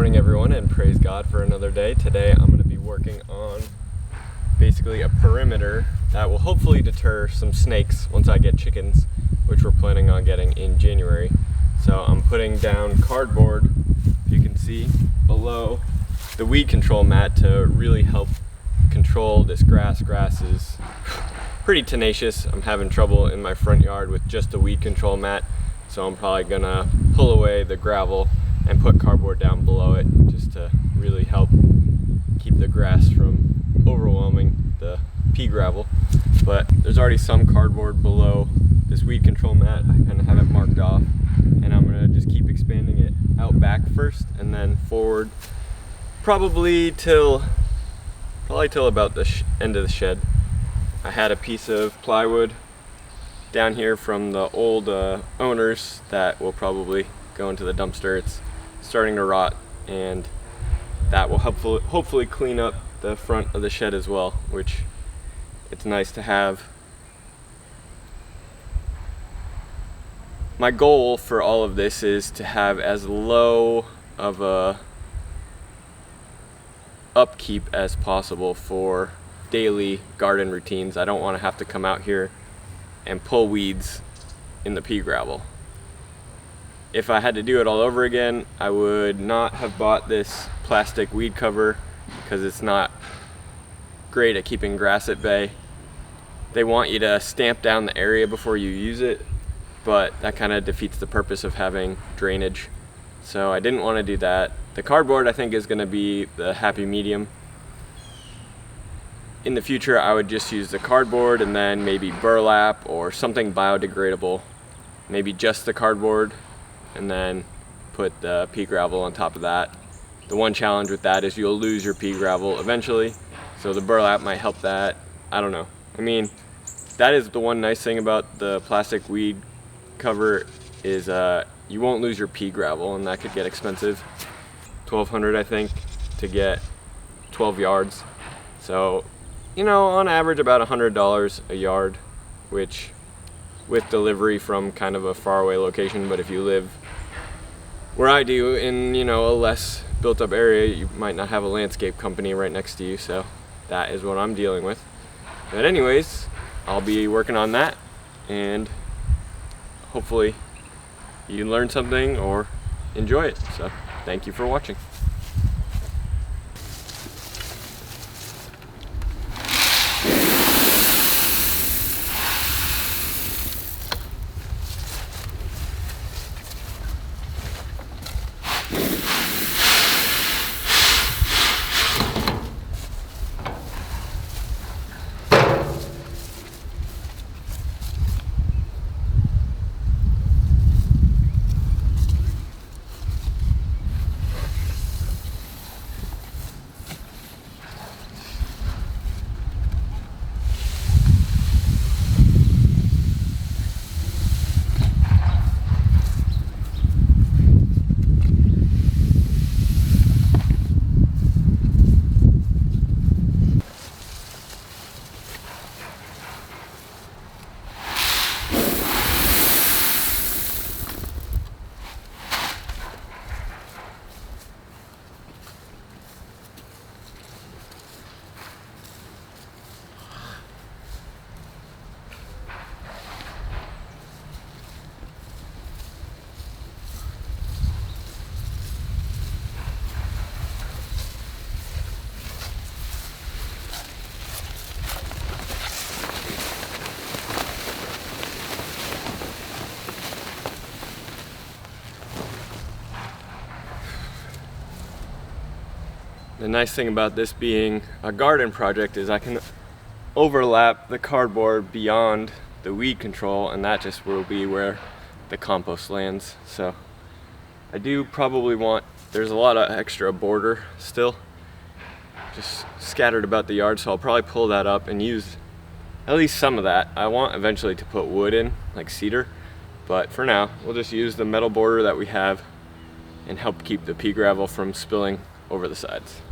morning everyone, and praise God for another day. Today I'm going to be working on basically a perimeter that will hopefully deter some snakes once I get chickens, which we're planning on getting in January. So I'm putting down cardboard, if you can see, below the weed control mat to really help control this grass. Grass is pretty tenacious. I'm having trouble in my front yard with just the weed control mat, so I'm probably going to pull away the gravel and put cardboard down below it just to really help keep the grass from overwhelming the pea gravel. But there's already some cardboard below this weed control mat. I kind of have it marked off, and I'm going to just keep expanding it out back first and then forward probably till about the end of the shed. I had a piece of plywood down here from the old owners that will probably go into the dumpster. It's starting to rot, and that will hopefully clean up the front of the shed as well, which it's nice to have. My goal for all of this is to have as low of a upkeep as possible for daily garden routines. I don't want to have to come out here and pull weeds in the pea gravel. If I had to do it all over again, I would not have bought this plastic weed cover because it's not great at keeping grass at bay. They want you to stamp down the area before you use it, but that kind of defeats the purpose of having drainage. So I didn't want to do that. The cardboard, I think, is going to be the happy medium. In the future, I would just use the cardboard and then maybe burlap or something biodegradable. Maybe just the cardboard and then put the pea gravel on top of that. The one challenge with that is you'll lose your pea gravel eventually, so the burlap might help that. I don't know. I mean, that is the one nice thing about the plastic weed cover is you won't lose your pea gravel, and that could get expensive. $1,200, I think, to get 12 yards. So, you know, on average about $100 a yard, which with delivery from kind of a faraway location. But if you live where I do in, you know, a less built up area, you might not have a landscape company right next to you, so that is what I'm dealing with. But anyways, I'll be working on that, and hopefully you learn something or enjoy it. So thank you for watching. The nice thing about this being a garden project is I can overlap the cardboard beyond the weed control, and that just will be where the compost lands. So I do probably want, there's a lot of extra border still just scattered about the yard, so I'll probably pull that up and use at least some of that. I want eventually to put wood in, like cedar, but for now we'll just use the metal border that we have and help keep the pea gravel from spilling over the sides.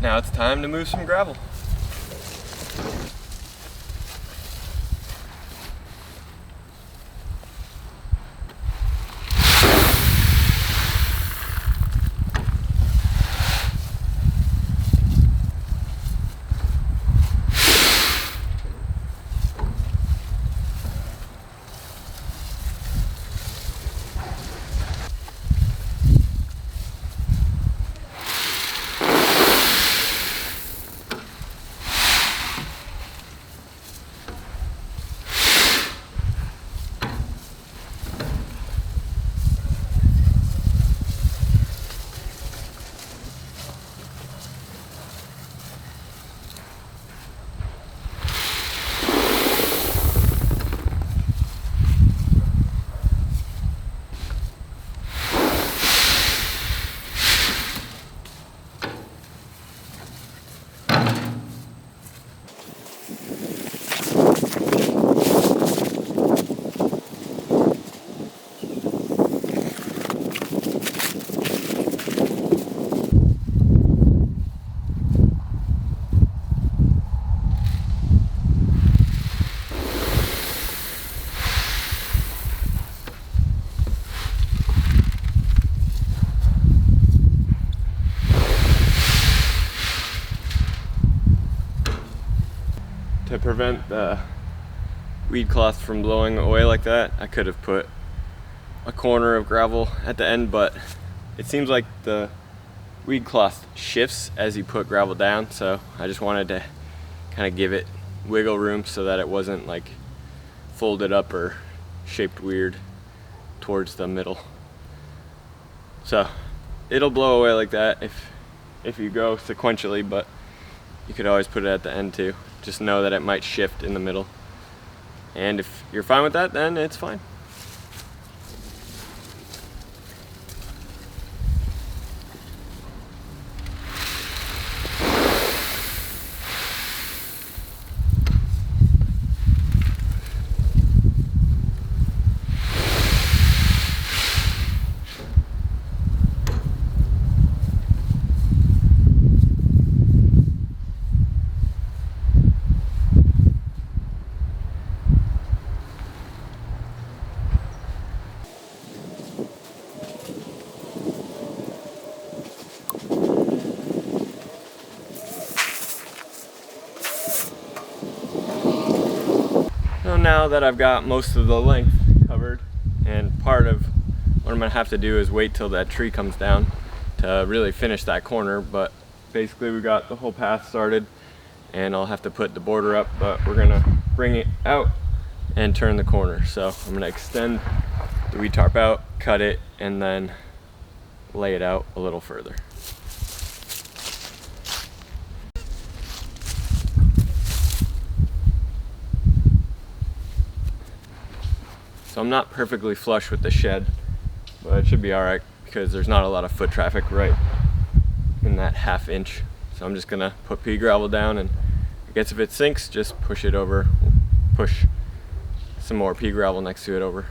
Now it's time to move some gravel. To prevent the weed cloth from blowing away like that, I could have put a corner of gravel at the end, but it seems like the weed cloth shifts as you put gravel down, so I just wanted to kind of give it wiggle room so that it wasn't like folded up or shaped weird towards the middle. So it'll blow away like that if you go sequentially, but you could always put it at the end too. Just know that it might shift in the middle. And if you're fine with that, then it's fine. So now that I've got most of the length covered, and part of what I'm gonna have to do is wait till that tree comes down to really finish that corner, but basically we got the whole path started and I'll have to put the border up, but we're gonna bring it out and turn the corner. So I'm gonna extend the weed tarp out, cut it, and then lay it out a little further. So I'm not perfectly flush with the shed, but it should be all right because there's not a lot of foot traffic right in that ½ inch. So I'm just gonna put pea gravel down, and I guess if it sinks, just push it over, push some more pea gravel next to it over.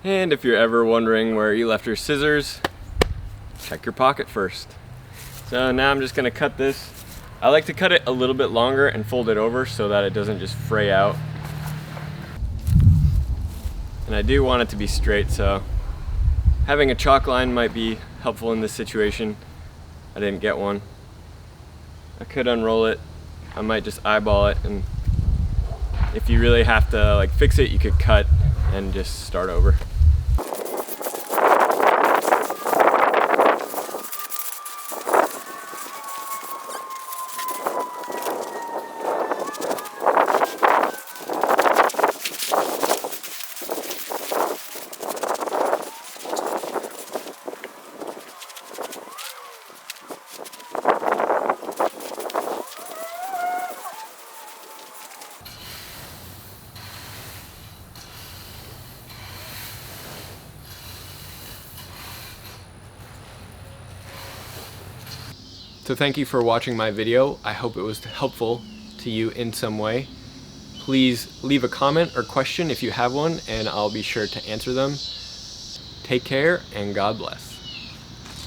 And if you're ever wondering where you left your scissors, check your pocket first. So now I'm just gonna cut this. I like to cut it a little bit longer and fold it over so that it doesn't just fray out. And I do want it to be straight, so having a chalk line might be helpful in this situation. I didn't get one. I could unroll it. I might just eyeball it, and if you really have to like fix it, you could cut and just start over. So thank you for watching my video. I hope it was helpful to you in some way. Please leave a comment or question if you have one, and I'll be sure to answer them. Take care, and God bless.